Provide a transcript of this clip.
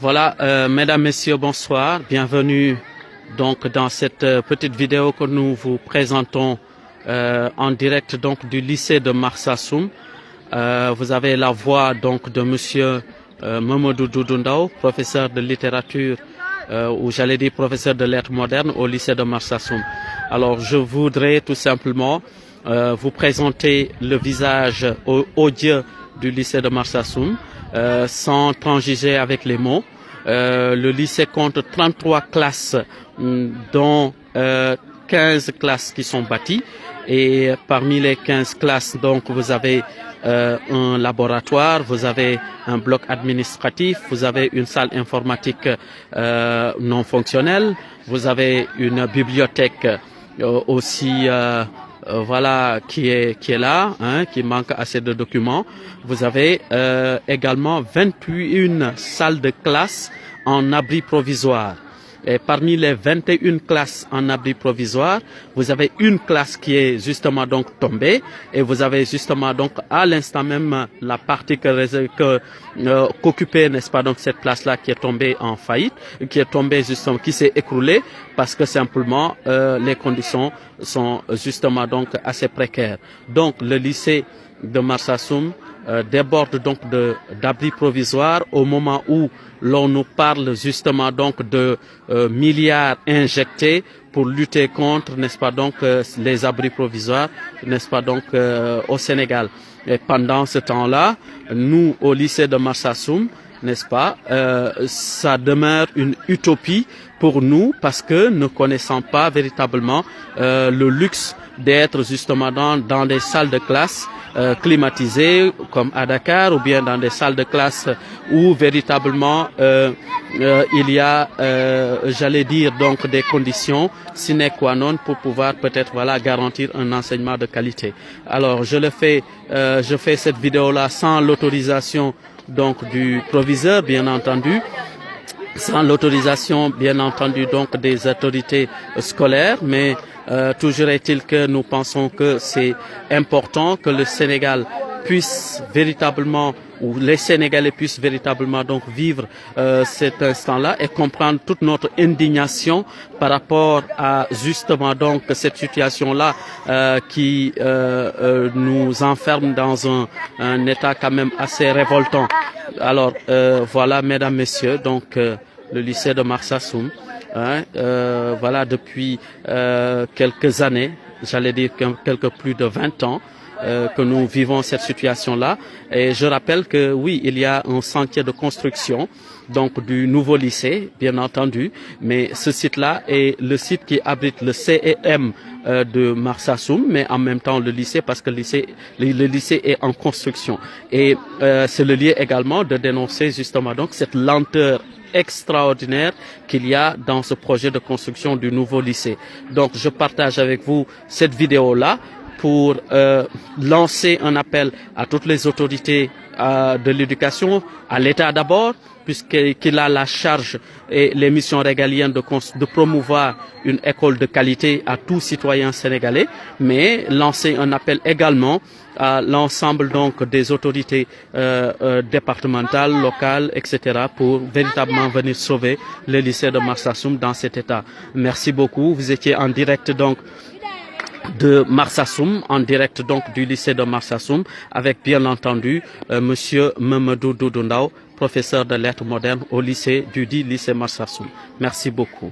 Voilà, mesdames, messieurs, bonsoir. Bienvenue donc dans cette petite vidéo que nous vous présentons en direct donc du lycée de Marsassoum. Vous avez la voix donc de monsieur Mamadou Doudou Ndao, professeur de littérature ou j'allais dire professeur de lettres modernes au lycée de Marsassoum. Alors je voudrais tout simplement vous présenter le visage odieux du lycée de Marsassoum sans transiger avec les mots. Le lycée compte 33 classes dont 15 classes qui sont bâties et parmi les 15 classes donc vous avez un laboratoire, vous avez un bloc administratif, vous avez une salle informatique non fonctionnelle, vous avez une bibliothèque aussi voilà qui est là, hein, qui manque assez de documents. Vous avez également 21 salles de classe en abri provisoire. Et parmi les 21 classes en abri provisoire, vous avez une classe qui est justement donc tombée et vous avez justement donc à l'instant même la partie qu'occupait, n'est-ce pas, donc cette classe-là qui est tombée en faillite, qui est tombée justement, qui s'est écroulée parce que simplement les conditions sont justement donc assez précaires. Donc le lycée de Marsassoum déborde donc d'abris provisoires au moment où l'on nous parle justement donc de milliards injectés pour lutter contre, n'est-ce pas donc, les abris provisoires, n'est-ce pas donc, au Sénégal. Et pendant ce temps-là, nous au lycée de Marsassoum, n'est-ce pas, ça demeure une utopie pour nous parce que ne connaissons pas véritablement le luxe d'être justement dans des salles de classe climatisées comme à Dakar ou bien dans des salles de classe où véritablement il y a, j'allais dire donc des conditions sine qua non pour pouvoir peut-être voilà garantir un enseignement de qualité. Alors je fais cette vidéo là sans l'autorisation donc du proviseur bien entendu, sans l'autorisation bien entendu donc des autorités scolaires, mais toujours est-il que nous pensons que c'est important que le Sénégal puisse véritablement, ou les Sénégalais puissent véritablement donc vivre cet instant-là et comprendre toute notre indignation par rapport à justement donc cette situation-là qui nous enferme dans un état quand même assez révoltant. Alors voilà, mesdames, messieurs, donc le lycée de Marsassoum, hein, voilà depuis quelques années, j'allais dire quelques plus de 20 ans, que nous vivons cette situation-là. Et je rappelle que oui, il y a un chantier de construction donc du nouveau lycée, bien entendu, mais ce site-là est le site qui abrite le CEM de Marsassoum, mais en même temps le lycée, parce que le lycée est en construction. Et c'est le lieu également de dénoncer justement donc cette lenteur extraordinaire qu'il y a dans ce projet de construction du nouveau lycée. Donc je partage avec vous cette vidéo-là pour lancer un appel à toutes les autorités de l'éducation, à l'État d'abord, puisqu'il a la charge et les missions régaliennes de promouvoir une école de qualité à tout citoyen sénégalais, mais lancer un appel également à l'ensemble donc des autorités départementales, locales, etc. pour véritablement venir sauver le lycée de Marsassoum dans cet état. Merci beaucoup. Vous étiez en direct donc de Marsassoum, en direct donc du lycée de Marsassoum, avec bien entendu monsieur Mamadou Doudou Ndao, professeur de lettres modernes au lycée du dit lycée Marsassoum. Merci beaucoup.